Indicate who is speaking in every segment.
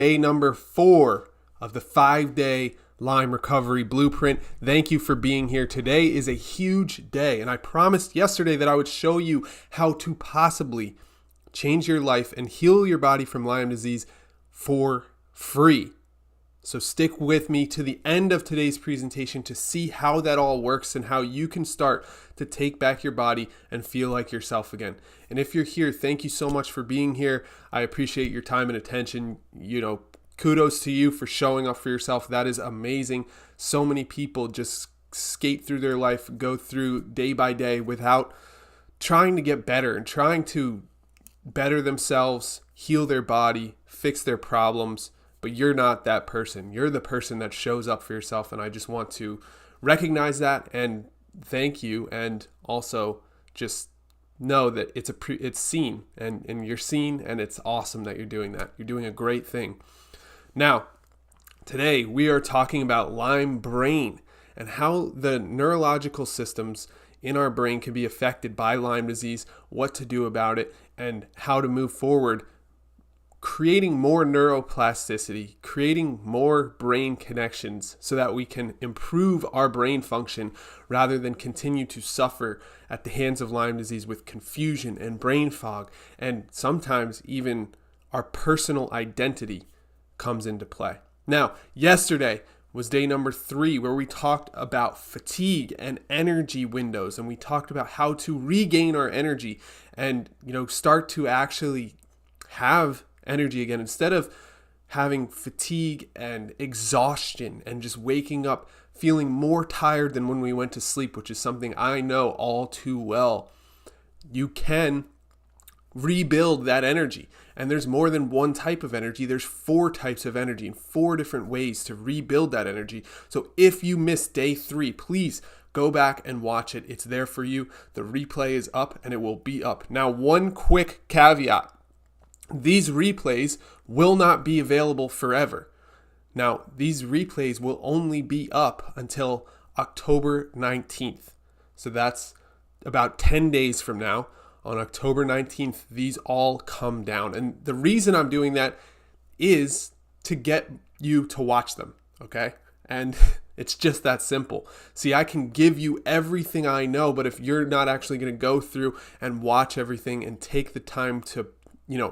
Speaker 1: Day number 4 of the 5-day Lyme recovery blueprint. Thank you for being here. Today is a huge day, and I promised yesterday that I would show you how to possibly change your life and heal your body from Lyme disease for free. So stick with me to the end of today's presentation to see how that all works and how you can start to take back your body and feel like yourself again. And if you're here, thank you so much for being here. I appreciate your time and attention. Kudos to you for showing up for yourself. That is amazing. So many people just skate through their life, go through day by day without trying to get better and trying to better themselves, heal their body, fix their problems. But you're not that person. You're the person that shows up for yourself. And I just want to recognize that and thank you. And also just know that it's seen and you're seen, and it's awesome that you're doing that. You're doing a great thing. Now, today we are talking about Lyme brain and how the neurological systems in our brain can be affected by Lyme disease, what to do about it, and how to move forward, creating more neuroplasticity, creating more brain connections so that we can improve our brain function rather than continue to suffer at the hands of Lyme disease with confusion and brain fog. And sometimes even our personal identity comes into play. Now, yesterday was day number 3, where we talked about fatigue and energy windows, and we talked about how to regain our energy and, start to actually have energy again instead of having fatigue and exhaustion and just waking up feeling more tired than when we went to sleep, which is something I know all too well. You can rebuild that energy, and there's more than one type of energy. There's 4 types of energy and 4 different ways to rebuild that energy. So if you missed day 3, please go back and watch it. It's there for you. The replay is up, and it will be up. Now, one quick caveat. These replays will not be available forever. Now, these replays will only be up until October 19th. So that's about 10 days from now. On October 19th, these all come down. And the reason I'm doing that is to get you to watch them, okay? And it's just that simple. See, I can give you everything I know, but if you're not actually going to go through and watch everything and take the time to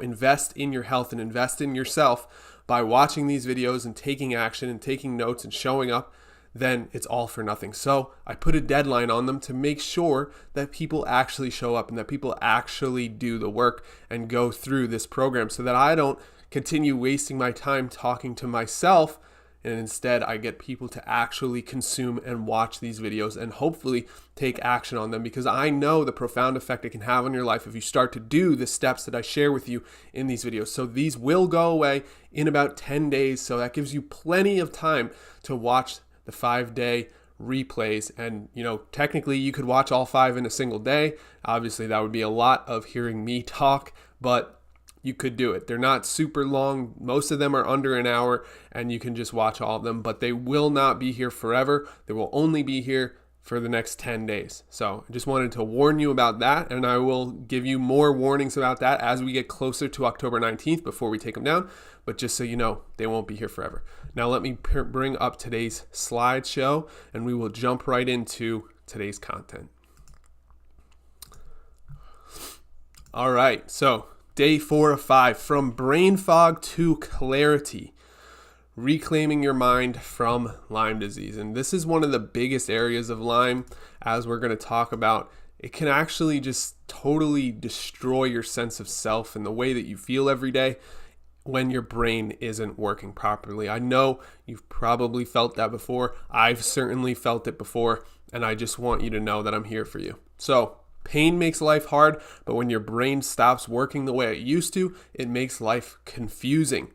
Speaker 1: invest in your health and invest in yourself by watching these videos and taking action and taking notes and showing up, then it's all for nothing. So I put a deadline on them to make sure that people actually show up and that people actually do the work and go through this program so that I don't continue wasting my time talking to myself, and instead I get people to actually consume and watch these videos and hopefully take action on them, because I know the profound effect it can have on your life if you start to do the steps that I share with you in these videos. So these will go away in about 10 days. So that gives you plenty of time to watch the 5-day replays. And, technically you could watch all 5 in a single day. Obviously that would be a lot of hearing me talk, but you could do it. They're not super long. Most of them are under an hour, and you can just watch all of them, but they will not be here forever. They will only be here for the next 10 days. So I just wanted to warn you about that, and I will give you more warnings about that as we get closer to October 19th before we take them down. But just so you know, they won't be here forever. Now let me bring up today's slideshow, and we will jump right into today's content. All right, so Day 4 of 5, from brain fog to clarity, reclaiming your mind from Lyme disease. And this is one of the biggest areas of Lyme, as we're going to talk about. It can actually just totally destroy your sense of self and the way that you feel every day when your brain isn't working properly. I know you've probably felt that before. I've certainly felt it before, and I just want you to know that I'm here for you. So, pain makes life hard, but when your brain stops working the way it used to, it makes life confusing.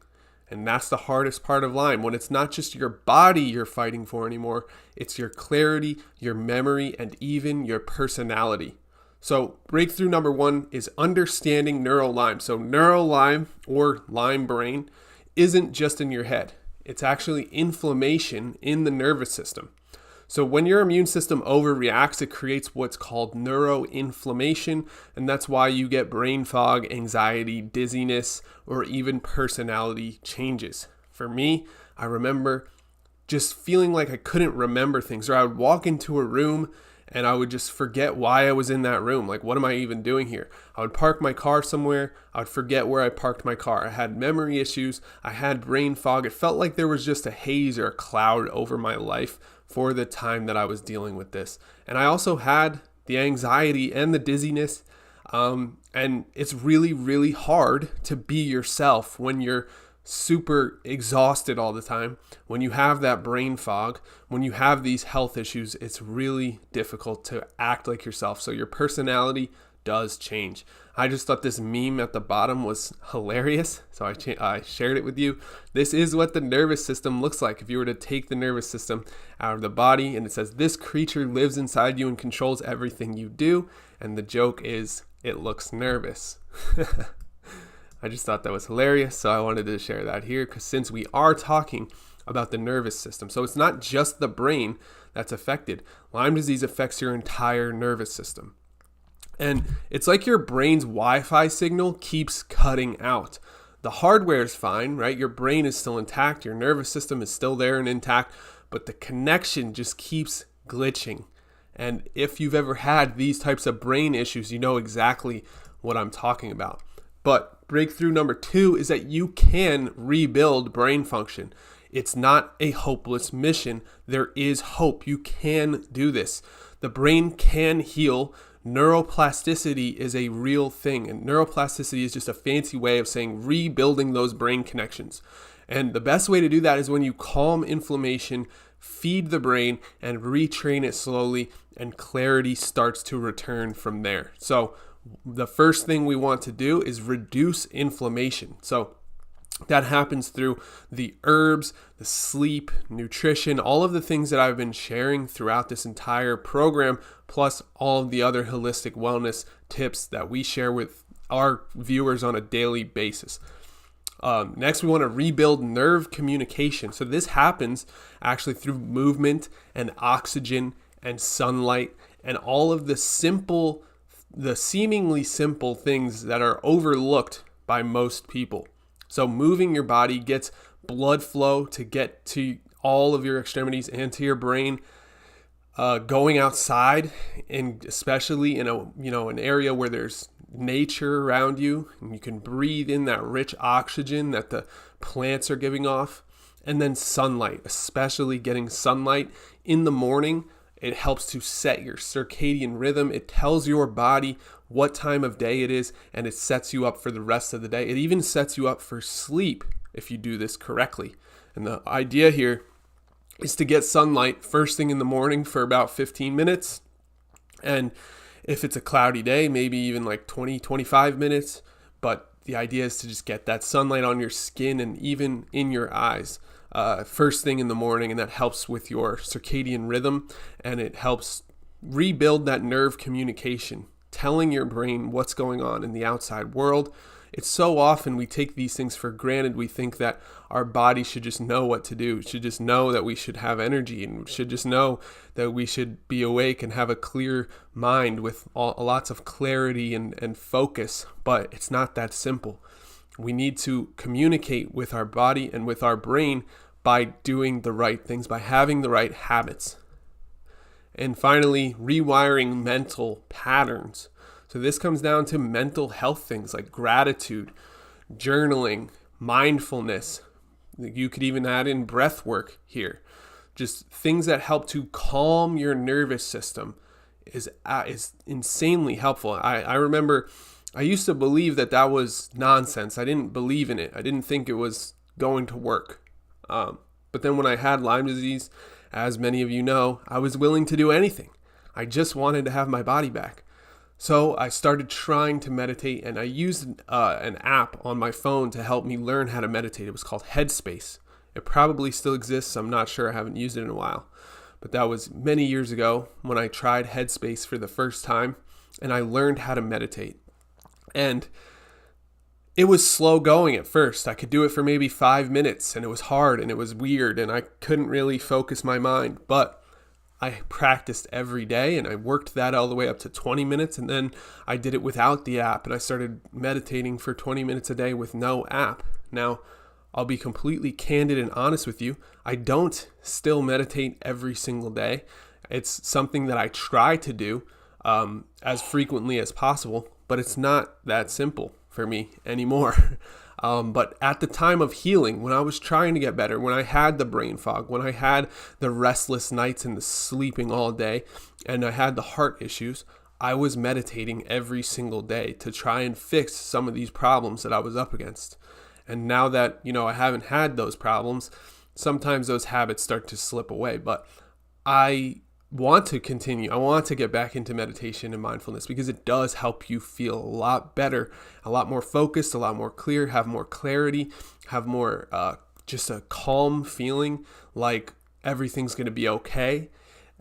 Speaker 1: And that's the hardest part of Lyme, when it's not just your body you're fighting for anymore, it's your clarity, your memory, and even your personality. So breakthrough number 1 is understanding neuro-Lyme. So neuro-Lyme, or Lyme brain, isn't just in your head. It's actually inflammation in the nervous system. So when your immune system overreacts, it creates what's called neuroinflammation, and that's why you get brain fog, anxiety, dizziness, or even personality changes. For me, I remember just feeling like I couldn't remember things, or I would walk into a room and I would just forget why I was in that room. Like, what am I even doing here? I would park my car somewhere. I would forget where I parked my car. I had memory issues. I had brain fog. It felt like there was just a haze or a cloud over my life for the time that I was dealing with this. And I also had the anxiety and the dizziness. And it's really, really hard to be yourself when you're super exhausted all the time. When you have that brain fog, when you have these health issues, it's really difficult to act like yourself. So your personality does change. I just thought this meme at the bottom was hilarious, so I shared it with you. This is what the nervous system looks like if you were to take the nervous system out of the body, and it says this creature lives inside you and controls everything you do, and the joke is it looks nervous. I just thought that was hilarious, so I wanted to share that here, because since we are talking about the nervous system, so it's not just the brain that's affected. Lyme disease affects your entire nervous system. And it's like your brain's Wi-Fi signal keeps cutting out. The hardware is fine, right? Your brain is still intact, your nervous system is still there and intact, but the connection just keeps glitching. And if you've ever had these types of brain issues, you know exactly what I'm talking about. But breakthrough number 2 is that you can rebuild brain function. It's not a hopeless mission. There is hope. You can do this. The brain can heal. Neuroplasticity is a real thing. And neuroplasticity is just a fancy way of saying rebuilding those brain connections. And the best way to do that is when you calm inflammation, feed the brain, and retrain it slowly, and clarity starts to return from there. So the first thing we want to do is reduce inflammation. So that happens through the herbs, the sleep, nutrition, all of the things that I've been sharing throughout this entire program, plus all of the other holistic wellness tips that we share with our viewers on a daily basis. Next, we want to rebuild nerve communication. So this happens actually through movement and oxygen and sunlight and all of the seemingly simple things that are overlooked by most people. So moving your body gets blood flow to get to all of your extremities and to your brain. Going outside, and especially in an area where there's nature around you, and you can breathe in that rich oxygen that the plants are giving off. And then sunlight, especially getting sunlight in the morning. It helps to set your circadian rhythm. It tells your body what time of day it is, and it sets you up for the rest of the day. It even sets you up for sleep if you do this correctly. And the idea here is to get sunlight first thing in the morning for about 15 minutes. And if it's a cloudy day, maybe even like 20, 25 minutes. But the idea is to just get that sunlight on your skin and even in your eyes first thing in the morning, and that helps with your circadian rhythm, and it helps rebuild that nerve communication, telling your brain what's going on in the outside world. It's so often we take these things for granted. We think that our body should just know what to do. It should just know that we should have energy, and should just know that we should be awake and have a clear mind with lots of clarity and focus. But it's not that simple. We need to communicate with our body and with our brain by doing the right things, by having the right habits. And finally, rewiring mental patterns. So this comes down to mental health things like gratitude, journaling, mindfulness. You could even add in breath work here. Just things that help to calm your nervous system is insanely helpful. I remember I used to believe that was nonsense. I didn't believe in it. I didn't think it was going to work. But then when I had Lyme disease, as many of you know, I was willing to do anything. I just wanted to have my body back. So I started trying to meditate, and I used an app on my phone to help me learn how to meditate. It was called Headspace. It probably still exists. I'm not sure. I haven't used it in a while. But that was many years ago when I tried Headspace for the first time, and I learned how to meditate. And it was slow going at first. I could do it for maybe 5 minutes, and it was hard, and it was weird, and I couldn't really focus my mind. But I practiced every day, and I worked that all the way up to 20 minutes. And then I did it without the app, and I started meditating for 20 minutes a day with no app. Now, I'll be completely candid and honest with you. I don't still meditate every single day. It's something that I try to do as frequently as possible, but it's not that simple for me anymore. But at the time of healing, when I was trying to get better, when I had the brain fog, when I had the restless nights and the sleeping all day, and I had the heart issues, I was meditating every single day to try and fix some of these problems that I was up against. And now that, I haven't had those problems, sometimes those habits start to slip away. But I want to continue. I want to get back into meditation and mindfulness because it does help you feel a lot better, a lot more focused, a lot more clear, have more clarity, have more just a calm feeling like everything's going to be okay.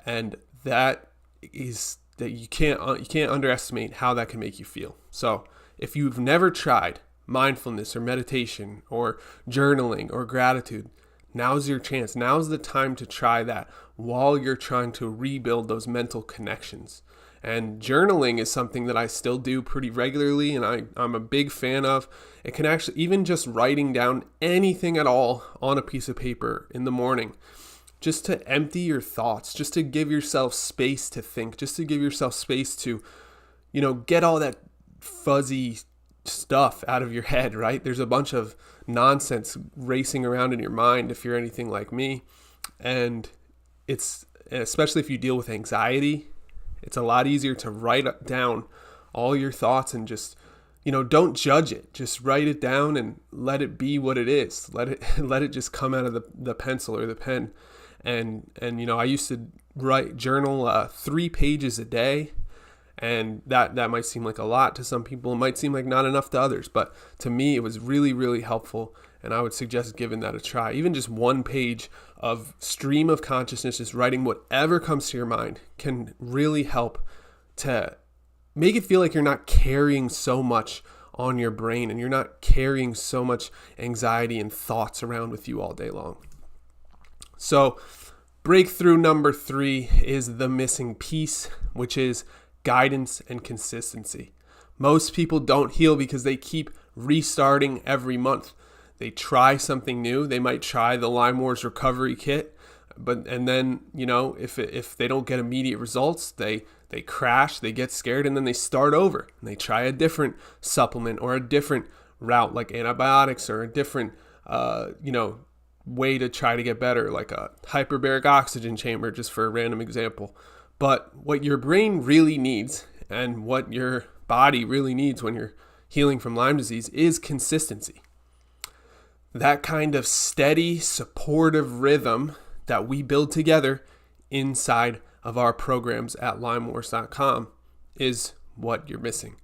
Speaker 1: And that you can't underestimate how that can make you feel. So if you've never tried mindfulness or meditation or journaling or gratitude, now's your chance. Now's the time to try that while you're trying to rebuild those mental connections. And journaling is something that I still do pretty regularly, and I'm a big fan of. It can actually, even just writing down anything at all on a piece of paper in the morning, just to empty your thoughts, just to give yourself space to think, just to give yourself space to, get all that fuzzy stuff out of your head, right? There's a bunch of nonsense racing around in your mind if you're anything like me. And especially if you deal with anxiety, it's a lot easier to write down all your thoughts and just, don't judge it. Just write it down and let it be what it is. Let it just come out of the pencil or the pen. And I used to journal 3 pages a day. And that might seem like a lot to some people. It might seem like not enough to others. But to me, it was really, really helpful. And I would suggest giving that a try. Even just 1 page of stream of consciousness, just writing whatever comes to your mind, can really help to make it feel like you're not carrying so much on your brain and you're not carrying so much anxiety and thoughts around with you all day long. So breakthrough number 3 is the missing piece, which is guidance and consistency. Most people don't heal because they keep restarting every month. They try something new. They might try the Lyme Wars recovery kit, and then, if they don't get immediate results, they crash, they get scared, and then they start over and they try a different supplement or a different route like antibiotics or a different way to try to get better, like a hyperbaric oxygen chamber, just for a random example. But what your brain really needs and what your body really needs when you're healing from Lyme disease is consistency. That kind of steady, supportive rhythm that we build together inside of our programs at LymeWars.com is what you're missing.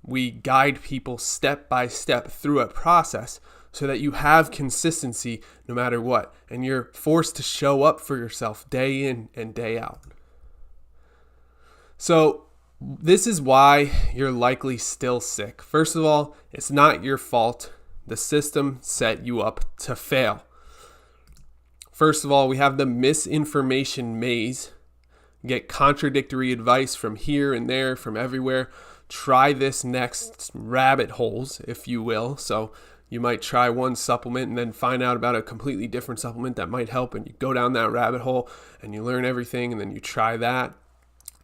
Speaker 1: We guide people step by step through a process so that you have consistency no matter what, and you're forced to show up for yourself day in and day out. So this is why you're likely still sick. First of all, it's not your fault. The system set you up to fail. First of all, we have the misinformation maze. Get contradictory advice from here and there, from everywhere. Try this next rabbit holes, if you will. So you might try one supplement and then find out about a completely different supplement that might help, and you go down that rabbit hole and you learn everything, and then you try that.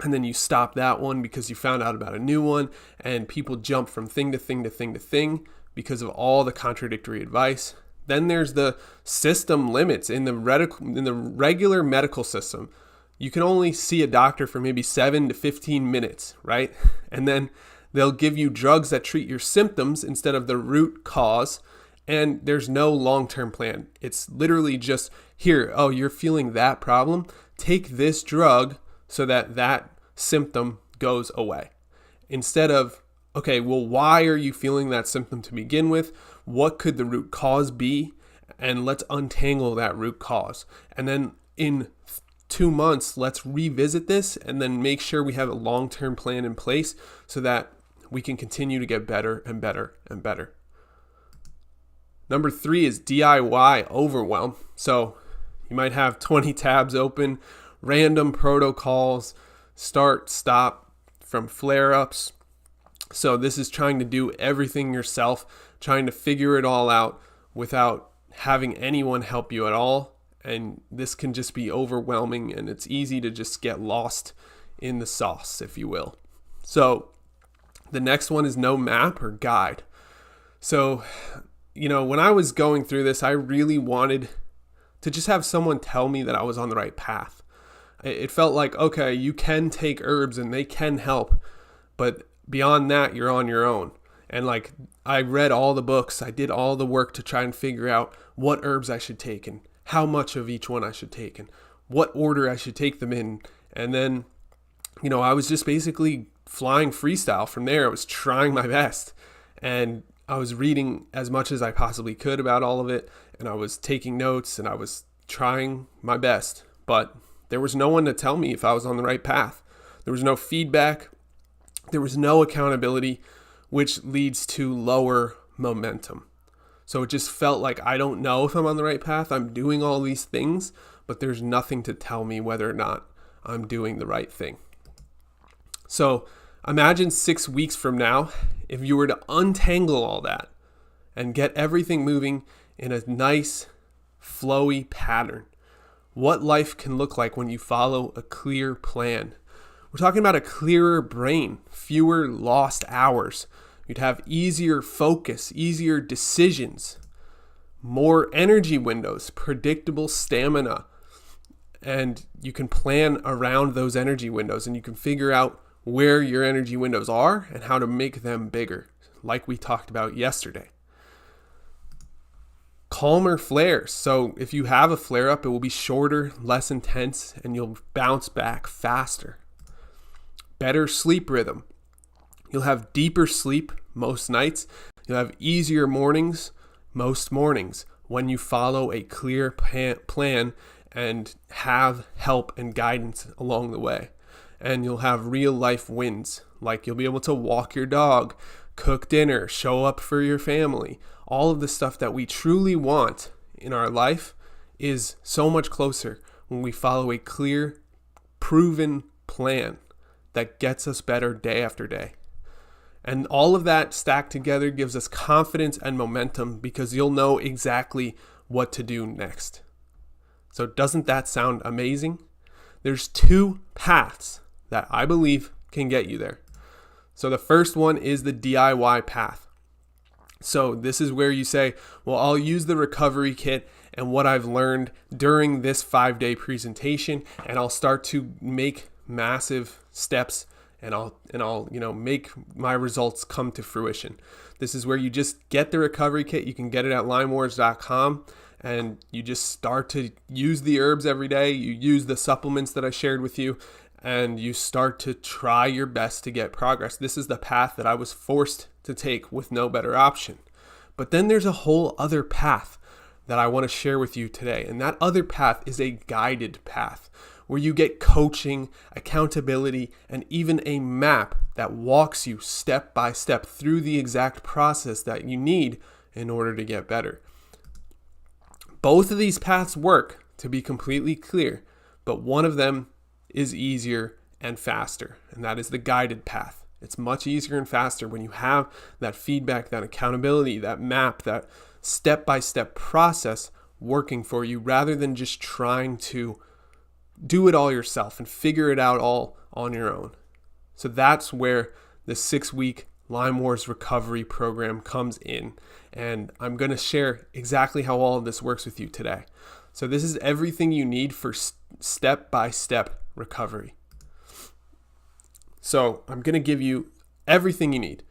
Speaker 1: And then you stop that one because you found out about a new one, and people jump from thing to thing to thing to thing because of all the contradictory advice. Then there's the system limits in the regular medical system. You can only see a doctor for maybe 7 to 15 minutes, right? And then they'll give you drugs that treat your symptoms instead of the root cause, and there's no long-term plan. It's literally just, here, oh, you're feeling that problem? Take this drug so that symptom goes away. Instead of, okay, well, why are you feeling that symptom to begin with? What could the root cause be? And let's untangle that root cause. And then in 2 months, let's revisit this and then make sure we have a long-term plan in place so that we can continue to get better and better and better. Number 3 is DIY overwhelm. So you might have 20 tabs open, random protocols, start, stop from flare-ups. So this is trying to do everything yourself, trying to figure it all out without having anyone help you at all. And this can just be overwhelming, and it's easy to just get lost in the sauce, if you will. So the next one is no map or guide. So, when I was going through this, I really wanted to just have someone tell me that I was on the right path. It felt like, okay, you can take herbs and they can help, but beyond that, you're on your own. And like, I read all the books, I did all the work to try and figure out what herbs I should take and how much of each one I should take and what order I should take them in. And then, I was just basically flying freestyle from there. I was trying my best, and I was reading as much as I possibly could about all of it, and I was taking notes, and I was trying my best, but there was no one to tell me if I was on the right path. There was no feedback. There was no accountability, which leads to lower momentum. So it just felt like I don't know if I'm on the right path. I'm doing all these things, but there's nothing to tell me whether or not I'm doing the right thing. So imagine 6 weeks from now, if you were to untangle all that and get everything moving in a nice, flowy pattern, what life can look like when you follow a clear plan. We're talking about a clearer brain, fewer lost hours. You'd have easier focus, easier decisions, more energy windows, predictable stamina, and you can plan around those energy windows, and you can figure out where your energy windows are and how to make them bigger, like we talked about yesterday. Calmer flares. So if you have a flare up, it will be shorter, less intense, and you'll bounce back faster. Better sleep rhythm. You'll have deeper sleep most nights. You'll have easier mornings most mornings when you follow a clear plan and have help and guidance along the way. And you'll have real life wins, like you'll be able to walk your dog, cook dinner, show up for your family. All of the stuff that we truly want in our life is so much closer when we follow a clear, proven plan that gets us better day after day. And all of that stacked together gives us confidence and momentum because you'll know exactly what to do next. So doesn't that sound amazing? There's 2 paths that I believe can get you there. So the first one is the DIY path. So this is where you say, well, I'll use the recovery kit and what I've learned during this 5-day presentation, and I'll start to make massive steps, and I'll make my results come to fruition. This is where you just get the recovery kit. You can get it at lymewars.com, and you just start to use the herbs every day. You use the supplements that I shared with you, and you start to try your best to get progress. This is the path that I was forced to take with no better option. But then there's a whole other path that I want to share with you today. And that other path is a guided path where you get coaching, accountability, and even a map that walks you step by step through the exact process that you need in order to get better. Both of these paths work, to be completely clear, but one of them is easier and faster, and that is the guided path. It's much easier and faster when you have that feedback, that accountability, that map, that step-by-step process working for you, rather than just trying to do it all yourself and figure it out all on your own. So that's where the 6-week Lyme Wars recovery program comes in, and I'm going to share exactly how all of this works with you today. So this is everything you need for step-by-step recovery. So I'm going to give you everything you need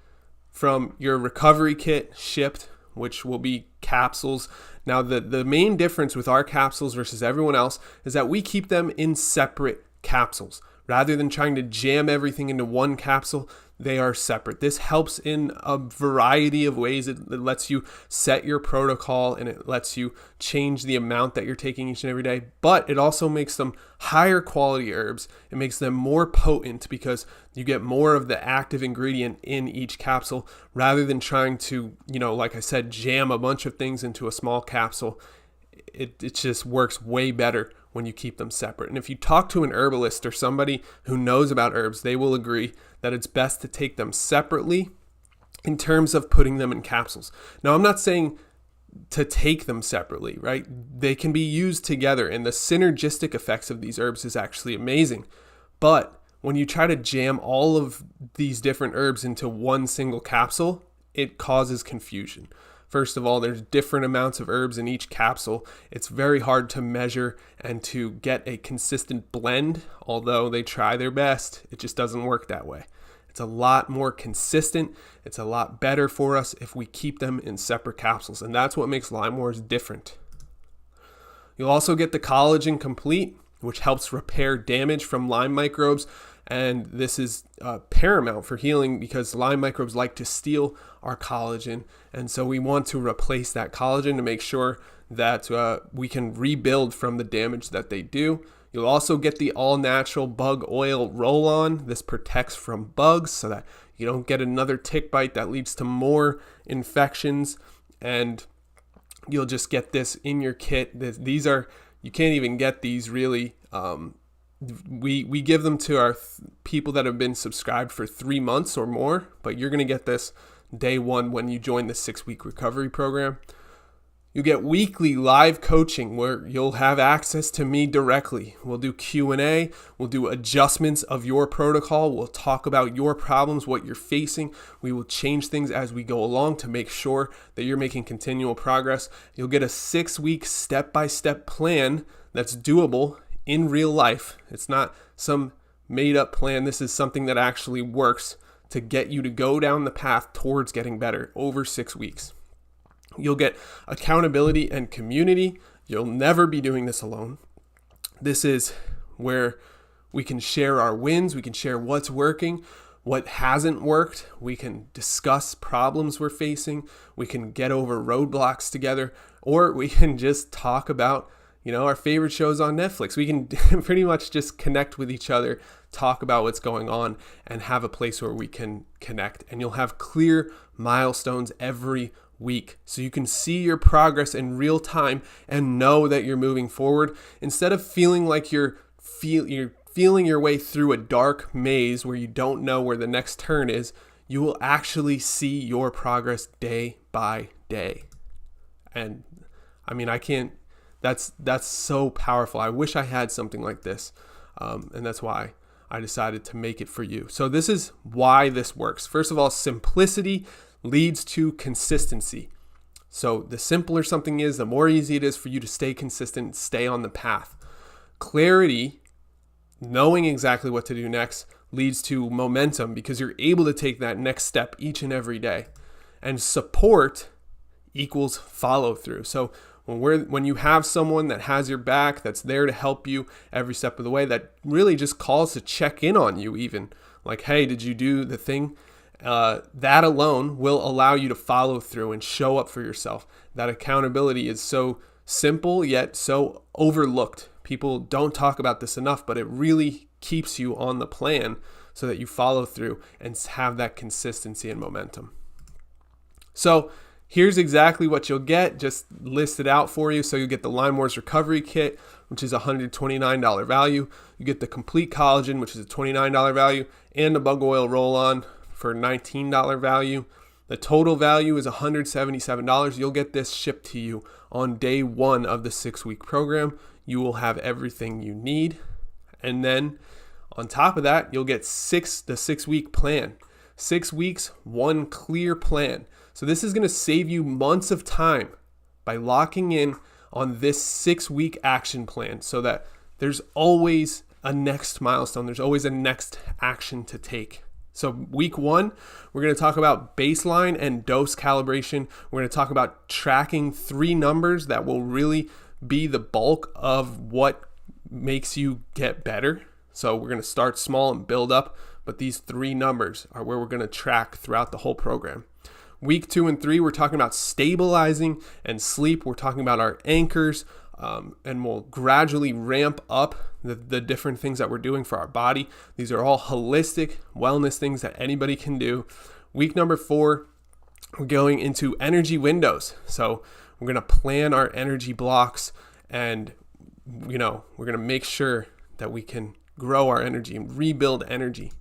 Speaker 1: from your recovery kit shipped, which will be capsules. Now, the main difference with our capsules versus everyone else is that we keep them in separate capsules. Rather than trying to jam everything into one capsule, they are separate. This helps in a variety of ways. It lets you set your protocol, and it lets you change the amount that you're taking each and every day. But it also makes them higher quality herbs. It makes them more potent because you get more of the active ingredient in each capsule, rather than trying to, like I said, jam a bunch of things into a small capsule. It just works way better when you keep them separate. And if you talk to an herbalist or somebody who knows about herbs, they will agree that it's best to take them separately in terms of putting them in capsules. Now, I'm not saying to take them separately, right? They can be used together, and the synergistic effects of these herbs is actually amazing. But when you try to jam all of these different herbs into one single capsule, it causes confusion. First of all, there's different amounts of herbs in each capsule. It's very hard to measure and to get a consistent blend. Although they try their best, it just doesn't work that way. It's a lot more consistent. It's a lot better for us if we keep them in separate capsules. And that's what makes Lyme Wars different. You'll also get the collagen complete, which helps repair damage from Lyme microbes. And this is paramount for healing because Lyme microbes like to steal our collagen. And so we want to replace that collagen to make sure that we can rebuild from the damage that they do. You'll also get the all-natural bug oil roll-on. This protects from bugs so that you don't get another tick bite that leads to more infections. And you'll just get this in your kit. These are, you can't even get these really. We give them to our people that have been subscribed for 3 months or more, but you're going to get this day one when you join the 6-week recovery program. You get weekly live coaching where you'll have access to me directly. We'll do Q&A. We'll do adjustments of your protocol. We'll talk about your problems, what you're facing. We will change things as we go along to make sure that you're making continual progress. You'll get a 6-week step-by-step plan that's doable in real life. It's not some made-up plan. This is something that actually works to get you to go down the path towards getting better over 6 weeks. You'll get accountability and community. You'll never be doing this alone. This is where we can share our wins. We can share what's working, what hasn't worked. We can discuss problems we're facing. We can get over roadblocks together, or we can just talk about our favorite shows on Netflix. We can pretty much just connect with each other, talk about what's going on, and have a place where we can connect. And you'll have clear milestones every week so you can see your progress in real time and know that you're moving forward. Instead of feeling like you're feeling your way through a dark maze where you don't know where the next turn is, you will actually see your progress day by day. And that's so powerful. I wish I had something like this. And that's why I decided to make it for you. So this is why this works. First of all, simplicity leads to consistency. So the simpler something is, the more easy it is for you to stay consistent, stay on the path. Clarity, knowing exactly what to do next, leads to momentum because you're able to take that next step each and every day. And support equals follow through. So when you have someone that has your back, that's there to help you every step of the way, that really just calls to check in on you even. Like, hey, did you do the thing? That alone will allow you to follow through and show up for yourself. That accountability is so simple yet so overlooked. People don't talk about this enough, but it really keeps you on the plan so that you follow through and have that consistency and momentum. So here's exactly what you'll get, just listed out for you. So you get the Lyme Wars Recovery Kit, which is a $129 value. You get the Complete Collagen, which is a $29 value, and the Bug Oil Roll-On for $19 value. The total value is $177. You'll get this shipped to you on day one of the 6-week program. You will have everything you need. And then on top of that, you'll get the 6-week plan. 6 weeks, one clear plan. So this is going to save you months of time by locking in on this 6-week action plan so that there's always a next milestone. There's always a next action to take. So week 1, we're going to talk about baseline and dose calibration. We're going to talk about tracking 3 numbers that will really be the bulk of what makes you get better. So we're going to start small and build up, but these 3 numbers are where we're going to track throughout the whole program. Week 2 and 3, we're talking about stabilizing and sleep. We're talking about our anchors, and we'll gradually ramp up the different things that we're doing for our body. These are all holistic wellness things that anybody can do. Week number 4, we're going into energy windows. So we're going to plan our energy blocks, and we're going to make sure that we can grow our energy and rebuild energy.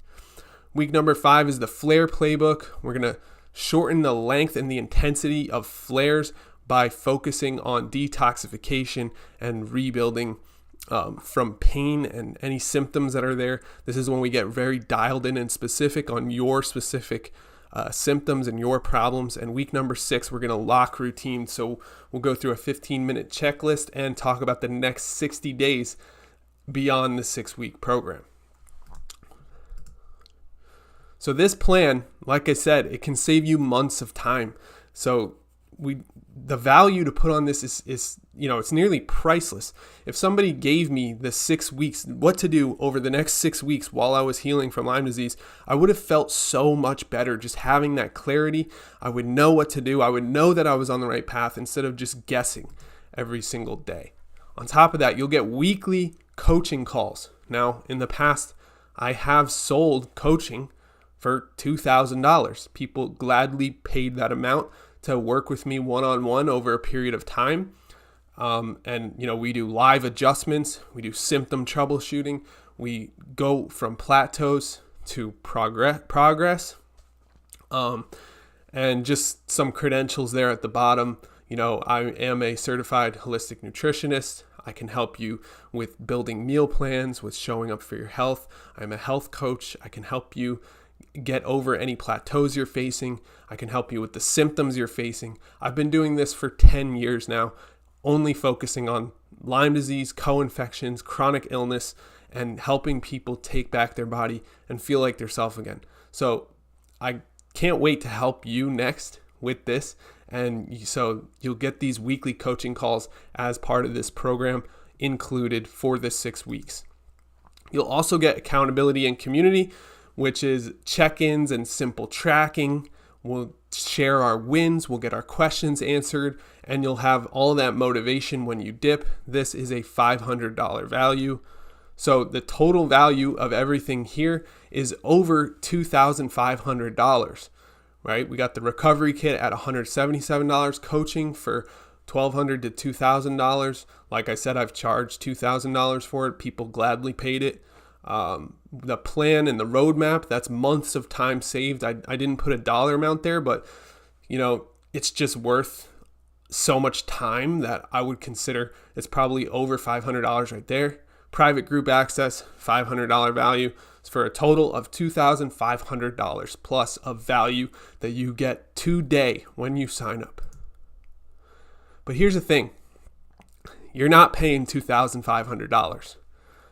Speaker 1: Week number 5 is the flare playbook. We're going to shorten the length and the intensity of flares by focusing on detoxification and rebuilding from pain and any symptoms that are there. This is when we get very dialed in and specific on your specific symptoms and your problems. And week number 6, we're going to lock routine. So we'll go through a 15-minute checklist and talk about the next 60 days beyond the 6-week program. So this plan, like I said, it can save you months of time. So the value to put on this is it's nearly priceless. If somebody gave me the 6 weeks, what to do over the next 6 weeks while I was healing from Lyme disease, I would have felt so much better just having that clarity. I would know what to do. I would know that I was on the right path instead of just guessing every single day. On top of that, you'll get weekly coaching calls. Now, in the past, I have sold coaching for $2,000. People gladly paid that amount to work with me one-on-one over a period of time. And we do live adjustments. We do symptom troubleshooting. We go from plateaus to progress. And just some credentials there at the bottom. I am a certified holistic nutritionist. I can help you with building meal plans, with showing up for your health. I'm a health coach. I can help you get over any plateaus you're facing. I can help you with the symptoms you're facing. I've been doing this for 10 years now, only focusing on Lyme disease, co-infections, chronic illness, and helping people take back their body and feel like their self again. So I can't wait to help you next with this. And so you'll get these weekly coaching calls as part of this program included for the 6 weeks. You'll also get accountability and community, which is check-ins and simple tracking. We'll share our wins, we'll get our questions answered, and you'll have all that motivation when you dip. This is a $500 value. So the total value of everything here is over $2,500, right? We got the recovery kit at $177, coaching for $1,200 to $2,000. Like I said, I've charged $2,000 for it. People gladly paid it. The plan and the roadmap, that's months of time saved. I didn't put a dollar amount there, but it's just worth so much time that I would consider it's probably over $500 right there. Private group access, $500 value. It's for a total of $2,500 plus of value that you get today when you sign up. But here's the thing. You're not paying $2,500.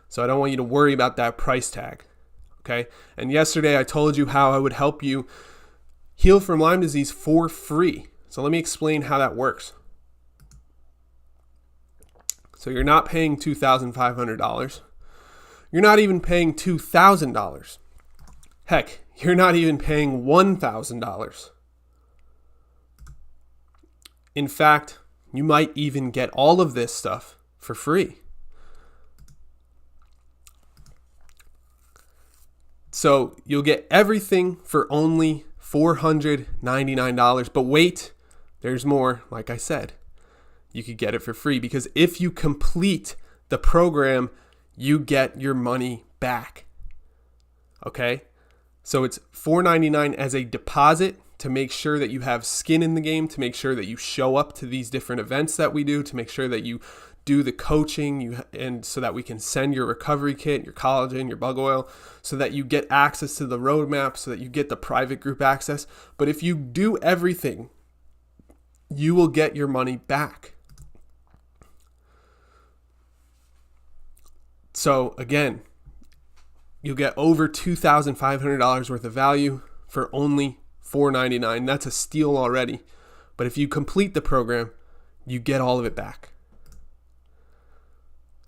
Speaker 1: So I don't want you to worry about that price tag, okay? And yesterday I told you how I would help you heal from Lyme disease for free. So let me explain how that works. So you're not paying $2,500. You're not even paying $2,000. Heck, you're not even paying $1,000. In fact, you might even get all of this stuff for free. So you'll get everything for only $499. But wait, there's more. Like I said, you could get it for free because if you complete the program, you get your money back. Okay? So it's $499 as a deposit to make sure that you have skin in the game, to make sure that you show up to these different events that we do, to make sure that you do the coaching, and so that we can send your recovery kit, your collagen, your bug oil, so that you get access to the roadmap, so that you get the private group access. But if you do everything, you will get your money back. So again, you'll get over $2,500 worth of value for only $499. That's a steal already. But if you complete the program, you get all of it back.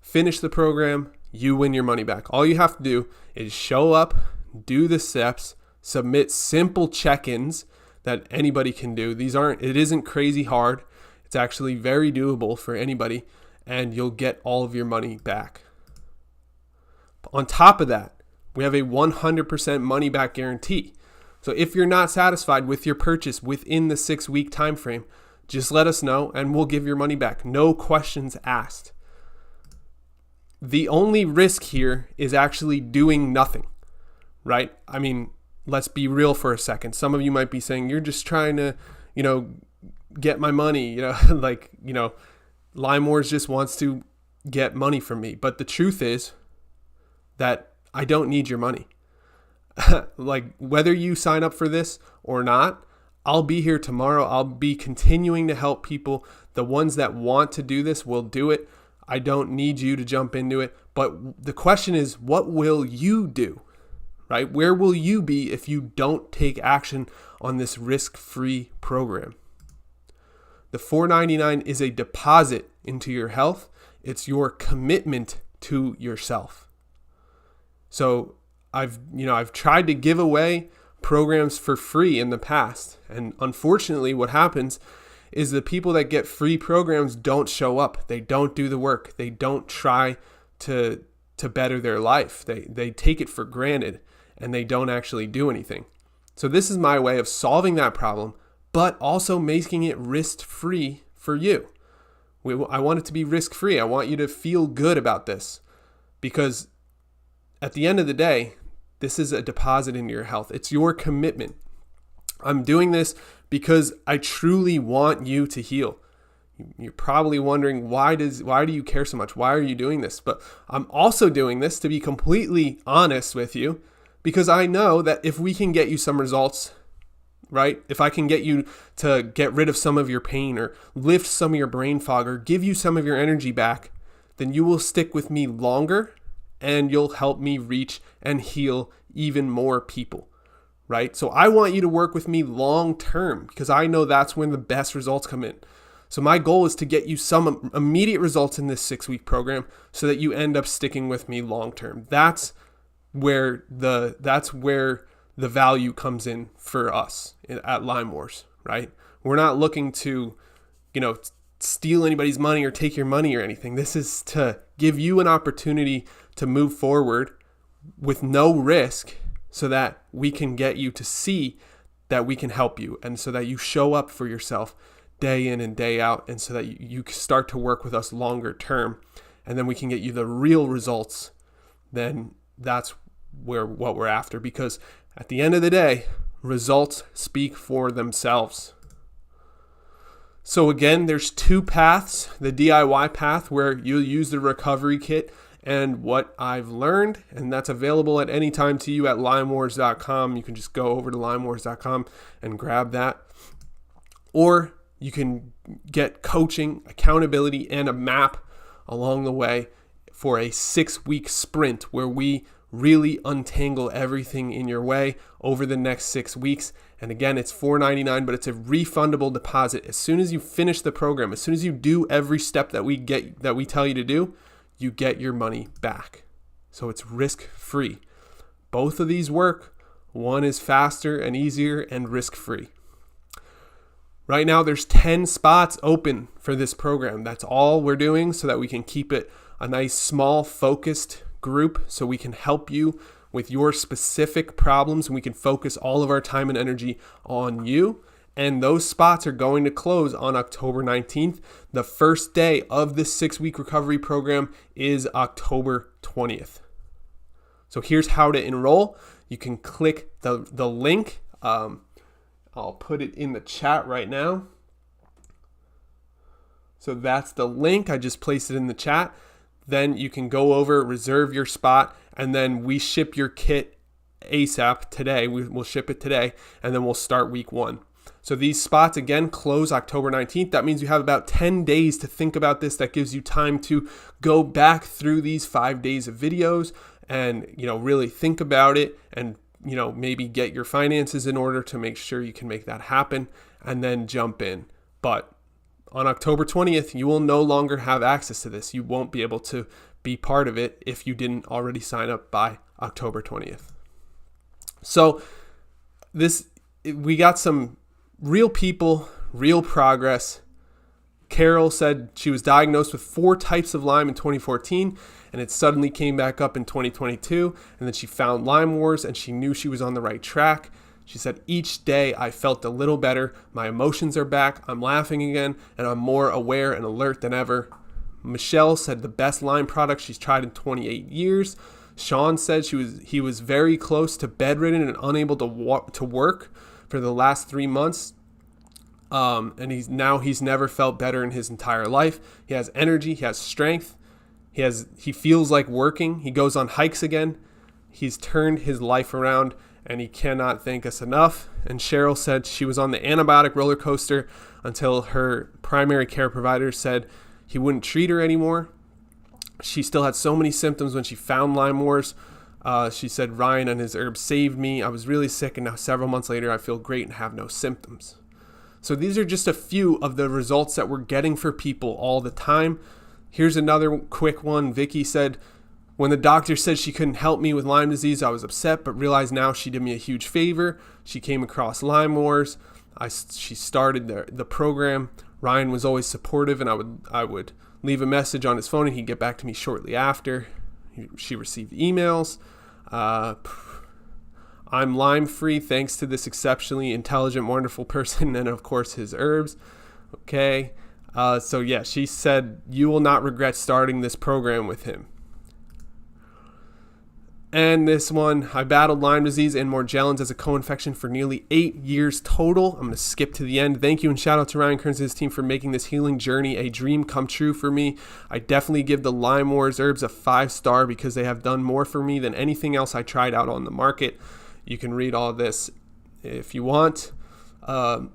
Speaker 1: Finish the program, you win your money back. All you have to do is show up, do the steps, submit simple check-ins that anybody can do. It isn't crazy hard. It's actually very doable for anybody, and you'll get all of your money back. On top of that, we have a 100% money back guarantee. So if you're not satisfied with your purchase within the 6-week time frame, just let us know and we'll give your money back. No questions asked. the only risk here is actually doing nothing, right? I mean, let's be real for a second. Some of you might be saying, you're just trying to, get my money, Lyme Wars just wants to get money from me. But the truth is that I don't need your money. Like, whether you sign up for this or not, I'll be here tomorrow. I'll be continuing to help people. The ones that want to do this will do it. I don't need you to jump into it. But the question is, what will you do, right? Where will you be if you don't take action on this risk-free program? The $4.99 is a deposit into your health. It's your commitment to yourself. So I've tried to give away programs for free in the past. And unfortunately, what happens is the people that get free programs don't show up. They don't do the work. They don't try to better their life. They take it for granted and they don't actually do anything. So this is my way of solving that problem, but also making it risk-free for you. I want it to be risk-free. I want you to feel good about this, because at the end of the day, this is a deposit into your health. It's your commitment. I'm doing this because I truly want you to heal. You're probably wondering, why do you care so much? Why are you doing this? But I'm also doing this, to be completely honest with you, because I know that if we can get you some results, right? If I can get you to get rid of some of your pain or lift some of your brain fog or give you some of your energy back, then you will stick with me longer and you'll help me reach and heal even more people, right? So I want you to work with me long term, because I know that's when the best results come in. So my goal is to get you some immediate results in this 6-week program so that you end up sticking with me long term. That's where the value comes in for us at Lyme Wars, right? We're not looking to, steal anybody's money or take your money or anything. This is to give you an opportunity to move forward with no risk so that we can get you to see that we can help you, and so that you show up for yourself day in and day out, and so that you start to work with us longer term, and then we can get you the real results. Then that's what we're after, because at the end of the day, results speak for themselves. So again, there's 2 paths: the DIY path, where you'll use the recovery kit and what I've learned, and that's available at any time to you at lymewars.com. You can just go over to lymewars.com and grab that. Or you can get coaching, accountability, and a map along the way for a 6-week sprint where we really untangle everything in your way over the next 6 weeks. And again, it's $4.99, but it's a refundable deposit. As soon as you finish the program, as soon as you do every step that we tell you to do, you get your money back. So it's risk-free. Both of these work. One is faster and easier and risk-free. Right now, there's 10 spots open for this program. That's all we're doing, so that we can keep it a nice, small, focused group, so we can help you with your specific problems, and we can focus all of our time and energy on you. And those spots are going to close on October 19th. The first day of this 6-week recovery program is October 20th. So here's how to enroll. You can click the link. I'll put it in the chat right now. So that's the link. I just placed it in the chat. Then you can go over, reserve your spot, and then we ship your kit ASAP today. We'll ship it today, and then we'll start week 1. So these spots, again, close October 19th. That means you have about 10 days to think about this. That gives you time to go back through these 5 days of videos and, really think about it, and, maybe get your finances in order to make sure you can make that happen, and then jump in. But on October 20th, you will no longer have access to this. You won't be able to be part of it if you didn't already sign up by October 20th. So we got some real people, real progress. Carol said she was diagnosed with 4 types of Lyme in 2014, and it suddenly came back up in 2022. And then she found Lyme Wars, and she knew she was on the right track. She said, each day I felt a little better. My emotions are back. I'm laughing again, and I'm more aware and alert than ever. Michelle said the best Lyme product she's tried in 28 years. Sean said he was very close to bedridden and unable to work for the last 3 months. And he's never felt better in his entire life. He has energy, he has strength, he feels like working, he goes on hikes again. He's turned his life around and he cannot thank us enough. And Cheryl said she was on the antibiotic roller coaster until her primary care provider said he wouldn't treat her anymore. She still had so many symptoms when she found Lyme Wars. She said, Ryan and his herbs saved me. I was really sick, and now several months later, I feel great and have no symptoms. So these are just a few of the results that we're getting for people all the time. Here's another quick one. Vicky said, when the doctor said she couldn't help me with Lyme disease, I was upset, but realized now she did me a huge favor. She came across Lyme Wars. She started the program. Ryan was always supportive, and I would leave a message on his phone, and he'd get back to me shortly after. She received emails. I'm Lyme free thanks to this exceptionally intelligent, wonderful person, and of course his herbs. Okay. So yeah, she said you will not regret starting this program with him. And this one, I battled Lyme disease and Morgellons as a co-infection for nearly 8 years total. I'm going to skip to the end. Thank you and shout out to Ryan Kearns and his team for making this healing journey a dream come true for me. I definitely give the Lyme Wars herbs a 5-star because they have done more for me than anything else I tried out on the market. You can read all this if you want. But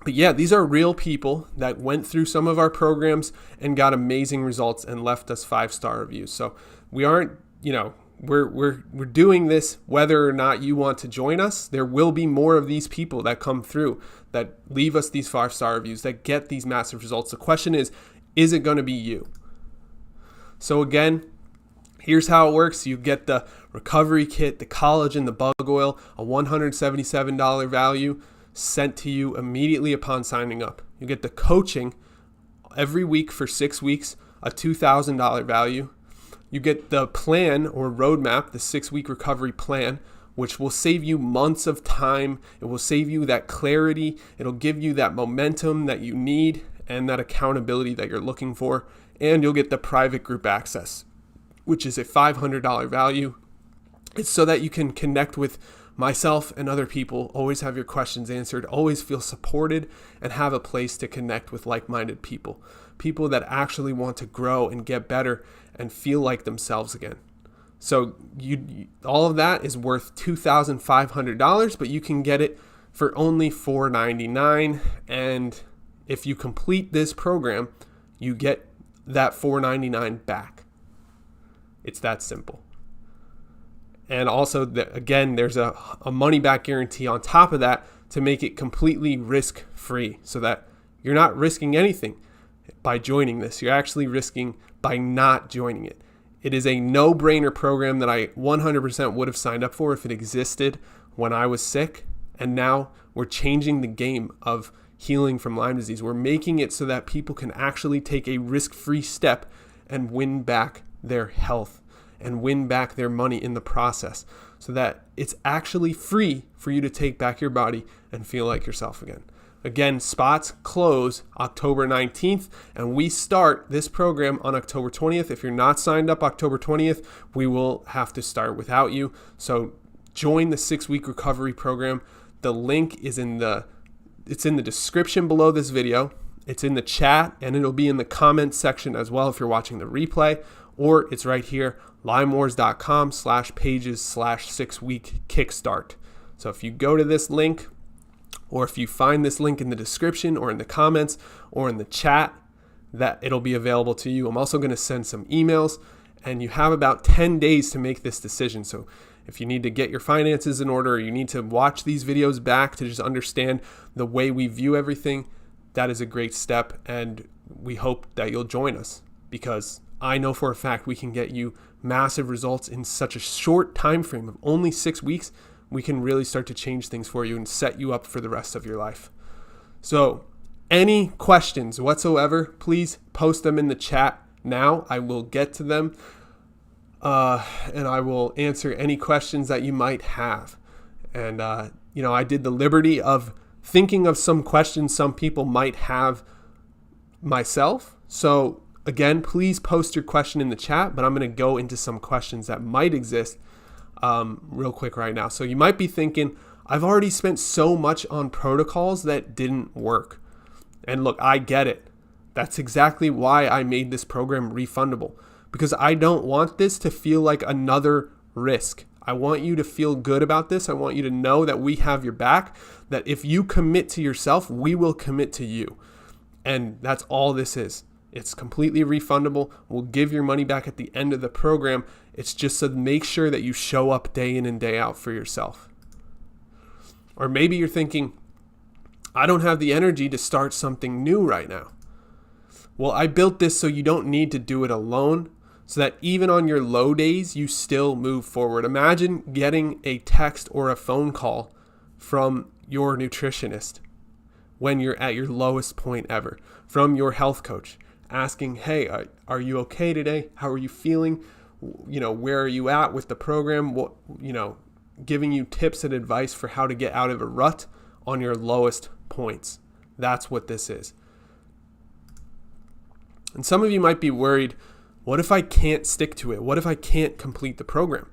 Speaker 1: yeah, these are real people that went through some of our programs and got amazing results and left us 5-star reviews. So we aren't, we're doing this whether or not you want to join us. There will be more of these people that come through that leave us these 5-star reviews that get these massive results. The question is it going to be you? So again, here's how it works. You get the recovery kit, the collagen, the bug oil, a $177 value sent to you immediately upon signing up. You get the coaching every week for 6 weeks, a $2,000 value. You get the plan or roadmap, the 6-week recovery plan, which will save you months of time. It will save you that clarity. It'll give you that momentum that you need and that accountability that you're looking for. And you'll get the private group access, which is a $500 value. It's so that you can connect with myself and other people, always have your questions answered, always feel supported, and have a place to connect with like-minded people that actually want to grow and get better and feel like themselves again. So all of that is worth $2,500, but you can get it for only $499. And if you complete this program, you get that $499 back. It's that simple. And also, again, there's a money-back guarantee on top of that to make it completely risk-free so that you're not risking anything by joining this. You're actually risking by not joining it. It is a no-brainer program that I 100% would have signed up for if it existed when I was sick. And now we're changing the game of healing from Lyme disease. We're making it so that people can actually take a risk-free step and win back their health and win back their money in the process, so that it's actually free for you to take back your body and feel like yourself again. Again, spots close October 19th, and we start this program on October 20th. If you're not signed up October 20th, we will have to start without you. So join the 6-week recovery program. The link is it's in the description below this video. It's in the chat, and it'll be in the comments section as well if you're watching the replay, or it's right here, lymewars.com/pages/6-week kickstart. So if you go to this link, or if you find this link in the description or in the comments or in the chat, that it'll be available to you. I'm also going to send some emails, and you have about 10 days to make this decision. So if you need to get your finances in order, or you need to watch these videos back to just understand the way we view everything, that is a great step, and we hope that you'll join us, because I know for a fact we can get you massive results in such a short time frame of only 6 weeks. We can really start to change things for you and set you up for the rest of your life. So any questions whatsoever, please post them in the chat now. I will get to them, and I will answer any questions that you might have. And, I did the liberty of thinking of some questions some people might have myself. So Again, please post your question in the chat, but I'm going to go into some questions that might exist real quick right now. So you might be thinking, I've already spent so much on protocols that didn't work. And look, I get it. That's exactly why I made this program refundable, because I don't want this to feel like another risk. I want you to feel good about this. I want you to know that we have your back, that if you commit to yourself, we will commit to you. And that's all this is. It's completely refundable. We'll give your money back at the end of the program. It's just to make sure that you show up day in and day out for yourself. Or maybe you're thinking, I don't have the energy to start something new right now. Well, I built this so you don't need to do it alone, so that even on your low days, you still move forward. Imagine getting a text or a phone call from your nutritionist when you're at your lowest point ever, from your health coach, asking, hey, are you okay today? How are you feeling? Where are you at with the program? Giving you tips and advice for how to get out of a rut on your lowest points. That's what this is. And some of you might be worried, what if I can't stick to it? What if I can't complete the program?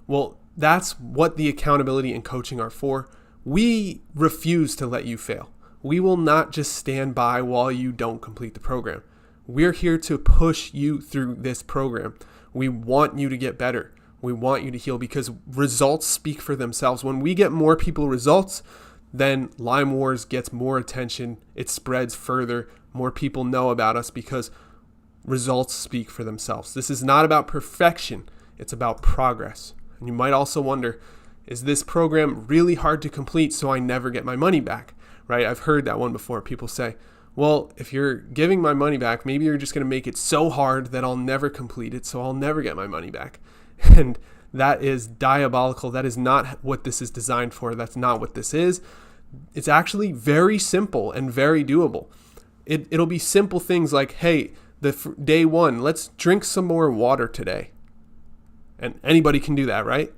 Speaker 1: Well, that's what the accountability and coaching are for. We refuse to let you fail. We will not just stand by while you don't complete the program. We're here to push you through this program. We want you to get better. We want you to heal, because results speak for themselves. When we get more people results, then Lyme Wars gets more attention. It spreads further. More people know about us because results speak for themselves. This is not about perfection. It's about progress. And you might also wonder, is this program really hard to complete so I never get my money back? Right? I've heard that one before. People say, well, if you're giving my money back, maybe you're just going to make it so hard that I'll never complete it, so I'll never get my money back. And that is diabolical. That is not what this is designed for. That's not what this is. It's actually very simple and very doable. It'll be simple things like, hey, day one, let's drink some more water today. And anybody can do that, right?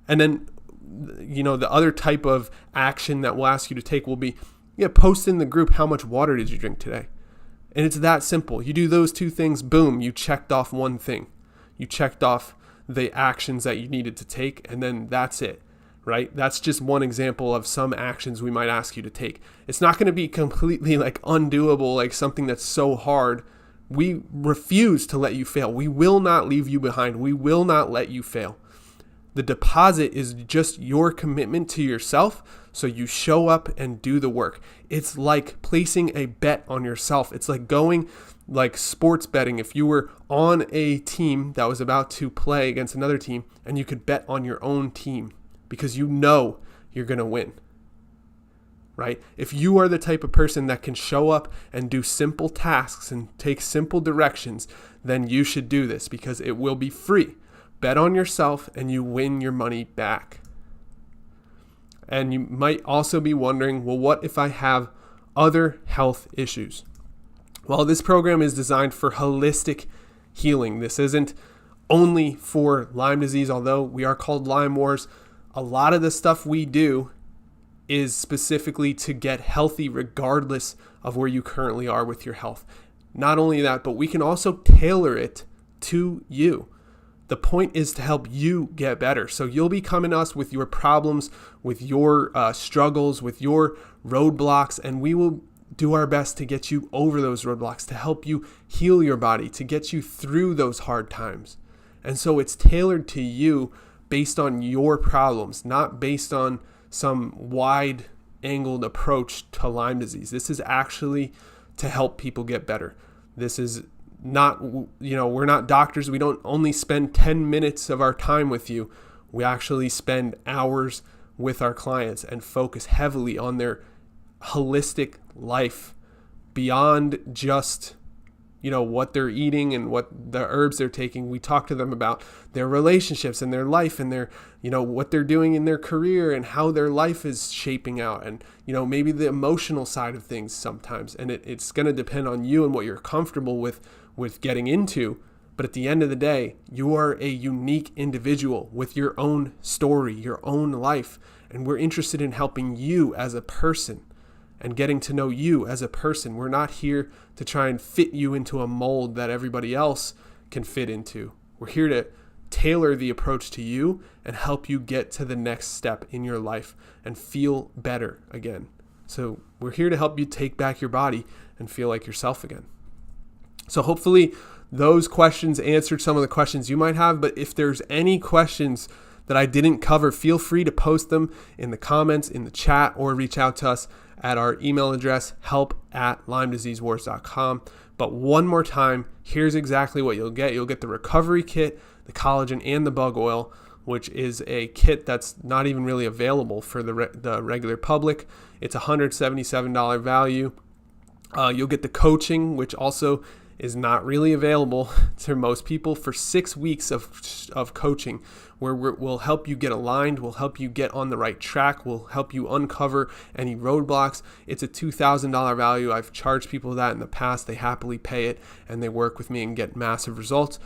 Speaker 1: And then, the other type of action that we'll ask you to take will be, post in the group, how much water did you drink today? And it's that simple. You do those two things, boom, you checked off one thing. You checked off the actions that you needed to take, and then that's it, right? That's just one example of some actions we might ask you to take. It's not going to be completely undoable, like something that's so hard. We refuse to let you fail. We will not leave you behind. We will not let you fail. The deposit is just your commitment to yourself, so you show up and do the work. It's like placing a bet on yourself. It's like going like sports betting. If you were on a team that was about to play against another team, and you could bet on your own team because you know you're going to win, right? If you are the type of person that can show up and do simple tasks and take simple directions, then you should do this because it will be free. Bet on yourself and you win your money back. And you might also be wondering, well, what if I have other health issues? Well, this program is designed for holistic healing. This isn't only for Lyme disease, although we are called Lyme Wars. A lot of the stuff we do is specifically to get healthy regardless of where you currently are with your health. Not only that, but we can also tailor it to you. The point is to help you get better. So you'll be coming to us with your problems, with your struggles, with your roadblocks, and we will do our best to get you over those roadblocks, to help you heal your body, to get you through those hard times. And so it's tailored to you based on your problems, not based on some wide-angled approach to Lyme disease. This is actually to help people get better. This is not, we're not doctors. We don't only spend 10 minutes of our time with you. We actually spend hours with our clients and focus heavily on their holistic life beyond just, what they're eating and what the herbs they're taking. We talk to them about their relationships and their life and their, what they're doing in their career and how their life is shaping out and, maybe the emotional side of things sometimes. And it's going to depend on you and what you're comfortable with getting into. But at the end of the day, you are a unique individual with your own story, your own life. And we're interested in helping you as a person. and getting to know you as a person. We're not here to try and fit you into a mold that everybody else can fit into. We're here to tailor the approach to you and help you get to the next step in your life and feel better again. So we're here to help you take back your body and feel like yourself again. So hopefully those questions answered some of the questions you might have, but if there's any questions that I didn't cover, feel free to post them in the comments, in the chat, or reach out to us at our email address, help@LymeDiseaseWars.com. But one more time, here's exactly what you'll get. You'll get the recovery kit, the collagen, and the bug oil, which is a kit that's not even really available for the regular public. It's $177 value. You'll get the coaching, which also is not really available to most people, for 6 weeks of coaching, where we'll help you get aligned, we'll help you get on the right track, we'll help you uncover any roadblocks. It's a $2,000 value. I've charged people that in the past. They happily pay it, and they work with me and get massive results.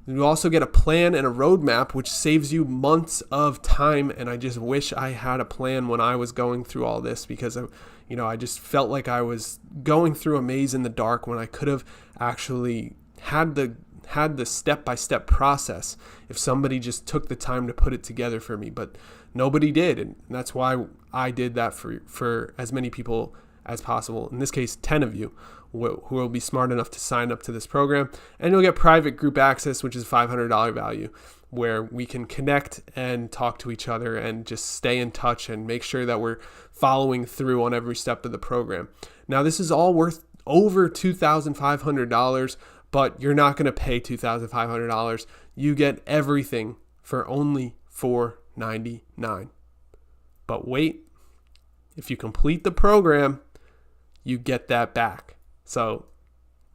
Speaker 1: You also get a plan and a roadmap, which saves you months of time. And I just wish I had a plan when I was going through all this, because I just felt like I was going through a maze in the dark when I could have actually had the step-by-step process if somebody just took the time to put it together for me. But nobody did, and that's why I did that for as many people as possible. In this case, 10 of you who will be smart enough to sign up to this program. And you'll get private group access, which is $500 value, where we can connect and talk to each other and just stay in touch and make sure that we're following through on every step of the program. Now, this is all worth over $2,500, but you're not going to pay $2,500. You get everything for only $499. But wait, if you complete the program, you get that back. So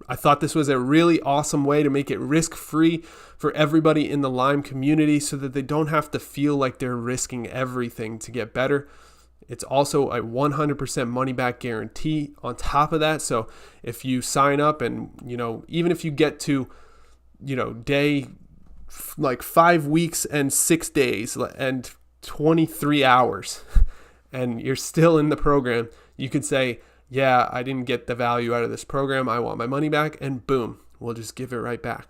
Speaker 1: I thought this was a really awesome way to make it risk-free for everybody in the Lyme community, so that they don't have to feel like they're risking everything to get better. It's also a 100% money-back guarantee on top of that. So if you sign up and, even if you get to, day like 5 weeks and 6 days and 23 hours, and you're still in the program, you could say, yeah, I didn't get the value out of this program, I want my money back, and boom, we'll just give it right back.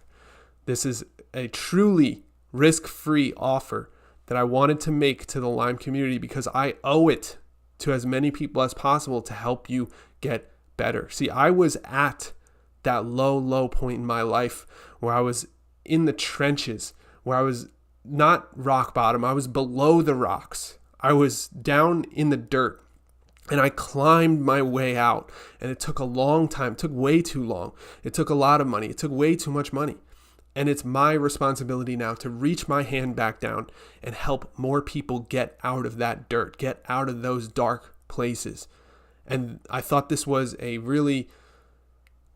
Speaker 1: This is a truly risk-free offer that I wanted to make to the Lyme community, because I owe it to as many people as possible to help you get better. See, I was at that low point in my life where I was in the trenches, where I was not rock bottom, I was below the rocks. I was down in the dirt. And I climbed my way out, and it took a long time. It took way too long. It took a lot of money. It took way too much money. And it's my responsibility now to reach my hand back down and help more people get out of that dirt, get out of those dark places. And I thought this was a really,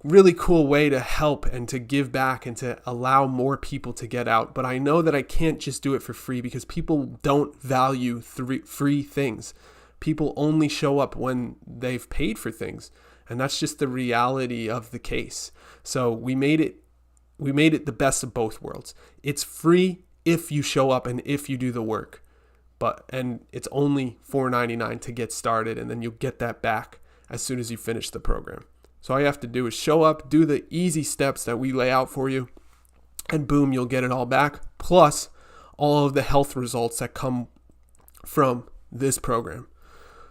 Speaker 1: really cool way to help and to give back and to allow more people to get out. But I know that I can't just do it for free, because people don't value free things. People only show up when they've paid for things, and that's just the reality of the case. So we made it the best of both worlds. It's free if you show up and if you do the work, and it's only $499 to get started, and then you'll get that back as soon as you finish the program. So all you have to do is show up, do the easy steps that we lay out for you, and boom, you'll get it all back, plus all of the health results that come from this program.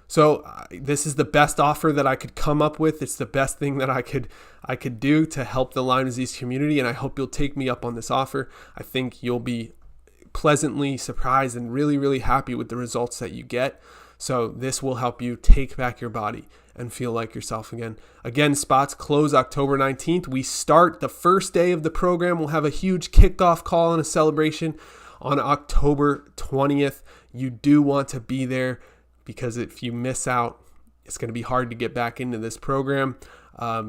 Speaker 1: So this is the best offer that I could come up with. It's the best thing that I could do to help the Lyme disease community, and I hope you'll take me up on this offer. I think you'll be pleasantly surprised and really, really happy with the results that you get. So this will help you take back your body and feel like yourself again. Again, spots close October 19th. We start the first day of the program. We'll have a huge kickoff call and a celebration on October 20th. You do want to be there, because if you miss out, it's going to be hard to get back into this program,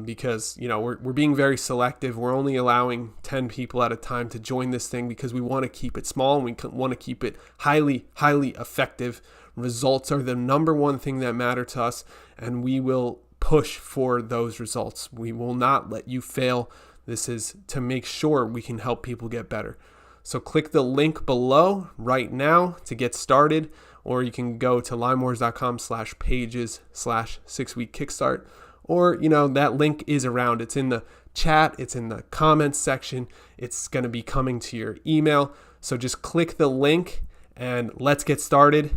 Speaker 1: because we're being very selective. We're only allowing 10 people at a time to join this thing, because we want to keep it small and we want to keep it highly, highly effective. Results are the number one thing that matter to us, and we will push for those results. We will not let you fail. This is to make sure we can help people get better. So click the link below right now to get started. or you can go to lymewars.com/pages/6-week kickstart. Or, that link is around. It's in the chat. It's in the comments section. It's going to be coming to your email. So just click the link and let's get started.